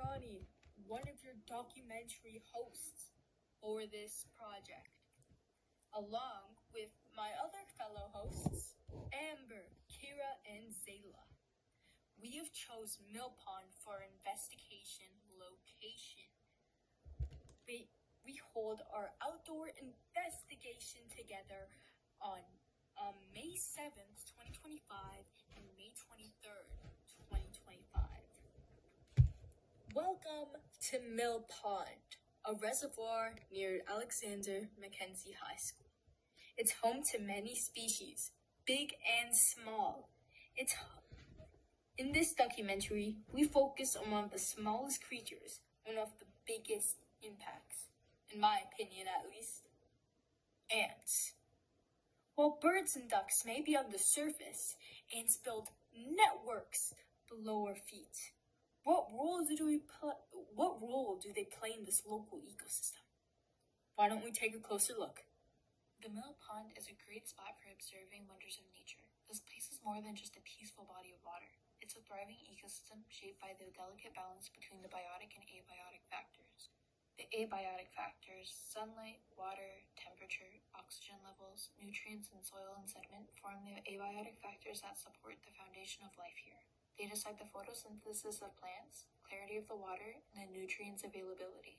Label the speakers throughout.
Speaker 1: Ronnie, one of your documentary hosts for this project, along with my other fellow hosts, Amber, Kira, and Zayla. We have chose Mill Pond for investigation location. We hold our outdoor investigation together on May 7th, 2025 and May 23rd, 2025. Welcome to Mill Pond, a reservoir near Alexander Mackenzie High School. It's home to many species, big and small. In this documentary, we focus on one of the smallest creatures, one of the biggest impacts, in my opinion at least, ants. While birds and ducks may be on the surface, ants build networks below our feet. What role do they play in this local ecosystem? Why don't we take a closer look?
Speaker 2: The Mill Pond is a great spot for observing wonders of nature. This place is more than just a peaceful body of water. It's a thriving ecosystem shaped by the delicate balance between the biotic and abiotic factors. The abiotic factors, sunlight, water, temperature, oxygen levels, nutrients in soil and sediment, form the abiotic factors that support the foundation of life here. They decide the photosynthesis of plants, clarity of the water, and the nutrients availability.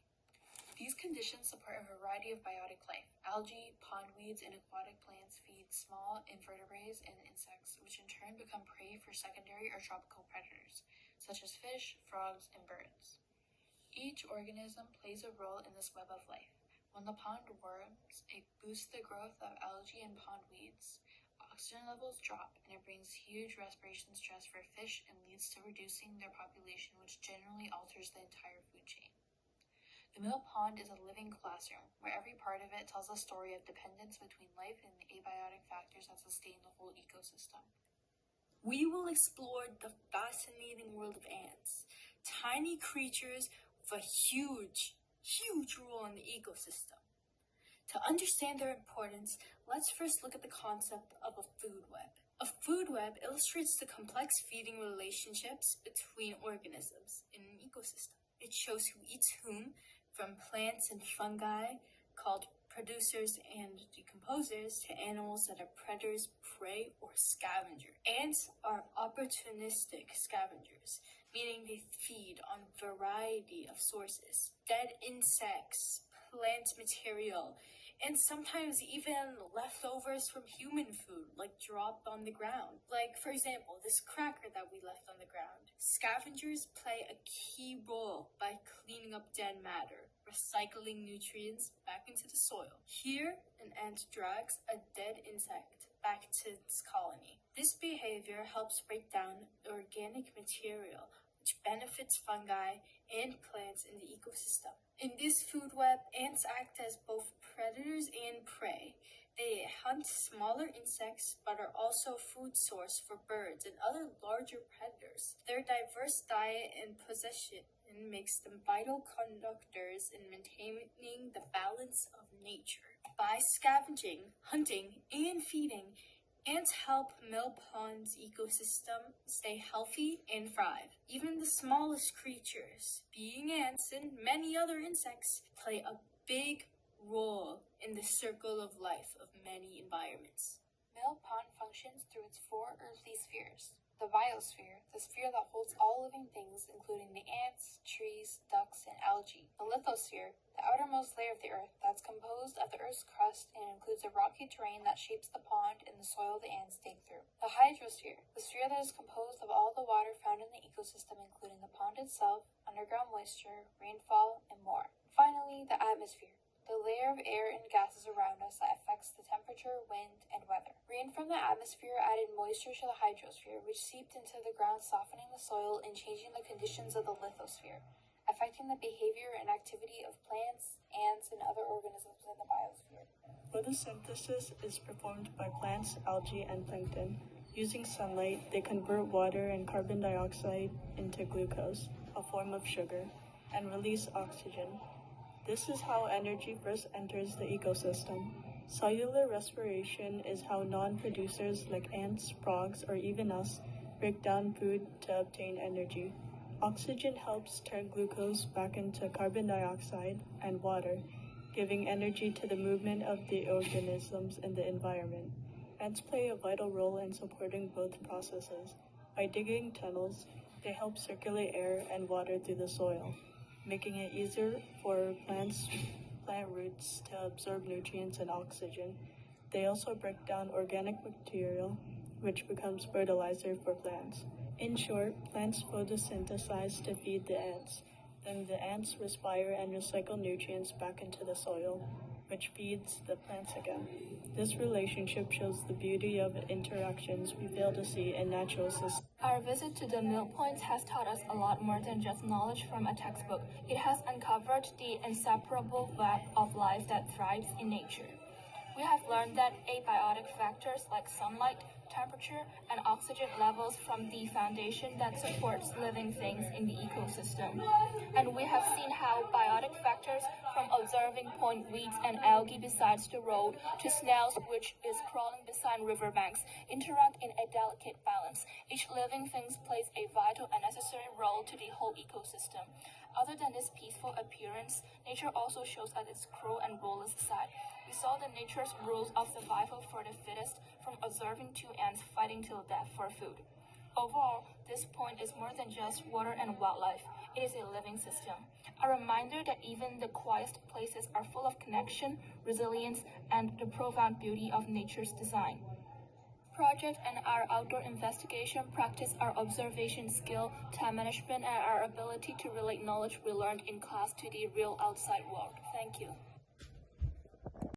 Speaker 2: These conditions support a variety of biotic life. Algae, pondweeds, and aquatic plants feed small invertebrates and insects, which in turn become prey for secondary or tropical predators, such as fish, frogs, and birds. Each organism plays a role in this web of life. When the pond warms, it boosts the growth of algae and pondweeds. Oxygen levels drop, and it brings huge respiration stress for fish and leads to reducing their population, which generally alters the entire food chain. The Mill Pond is a living classroom, where every part of it tells a story of dependence between life and the abiotic factors that sustain the whole ecosystem.
Speaker 1: We will explore the fascinating world of ants, tiny creatures with a huge role in the ecosystem. To understand their importance, let's first look at the concept of a food web. A food web illustrates the complex feeding relationships between organisms in an ecosystem. It shows who eats whom, from plants and fungi, called producers and decomposers, to animals that are predators, prey, or scavengers. Ants are opportunistic scavengers, meaning they feed on a variety of sources: dead insects, plant material, and sometimes even leftovers from human food, like dropped on the ground. Like, for example, this cracker that we left on the ground. Scavengers play a key role by cleaning up dead matter, recycling nutrients back into the soil. Here, an ant drags a dead insect back to its colony. This behavior helps break down organic material, which benefits fungi and plants in the ecosystem. In this food web, ants act as both predators and prey. They hunt smaller insects, but are also a food source for birds and other larger predators. Their diverse diet and position makes them vital conductors in maintaining the balance of nature. By scavenging, hunting, and feeding, ants help Mill Pond's ecosystem stay healthy and thrive. Even the smallest creatures, being ants and many other insects, play a big role in the circle of life of many environments.
Speaker 2: Mill Pond functions through its four earthly spheres. The biosphere, the sphere that holds all living things, including the ants, trees, ducks, and algae. The lithosphere, the outermost layer of the earth that's composed of the earth's crust and includes a rocky terrain that shapes the pond and the soil the ants dig through. The hydrosphere, the sphere that is composed of all the water found in the ecosystem, including the pond itself, underground moisture, rainfall, and more. Finally, the atmosphere, the layer of air and gases around us that affects the temperature, wind, and weather. Rain from the atmosphere added moisture to the hydrosphere, which seeped into the ground, softening the soil and changing the conditions of the lithosphere, affecting the behavior and activity of plants, ants, and other organisms in the biosphere.
Speaker 3: Photosynthesis is performed by plants, algae, and plankton. Using sunlight, they convert water and carbon dioxide into glucose, a form of sugar, and release oxygen. This is how energy first enters the ecosystem. Cellular respiration is how non-producers like ants, frogs, or even us break down food to obtain energy. Oxygen helps turn glucose back into carbon dioxide and water, giving energy to the movement of the organisms in the environment. Ants play a vital role in supporting both processes. By digging tunnels, they help circulate air and water through the soil, making it easier for plant roots to absorb nutrients and oxygen. They also break down organic material, which becomes fertilizer for plants. In short, plants photosynthesize to feed the ants. Then the ants respire and recycle nutrients back into the soil, which feeds the plants again. This relationship shows the beauty of interactions we fail to see in natural systems.
Speaker 4: Our visit to the mill point has taught us a lot more than just knowledge from a textbook. It has uncovered the inseparable web of life that thrives in nature. We have learned that abiotic factors like sunlight, temperature, and oxygen levels form the foundation that supports living things in the ecosystem. And we have seen how biotic factors, from observing point weeds and algae beside the road to snails which is crawling beside riverbanks, interact in a delicate balance. Each living thing plays a vital and necessary role to the whole ecosystem. Other than this peaceful appearance, nature also shows us its cruel and ruthless side. We saw the nature's rules of survival for the fittest, from observing two ants fighting till death for food. Overall, this point is more than just water and wildlife. It is a living system. A reminder that even the quietest places are full of connection, resilience, and the profound beauty of nature's design. Project and our outdoor investigation practice our observation skill, time management, and our ability to relate knowledge we learned in class to the real outside world. Thank you.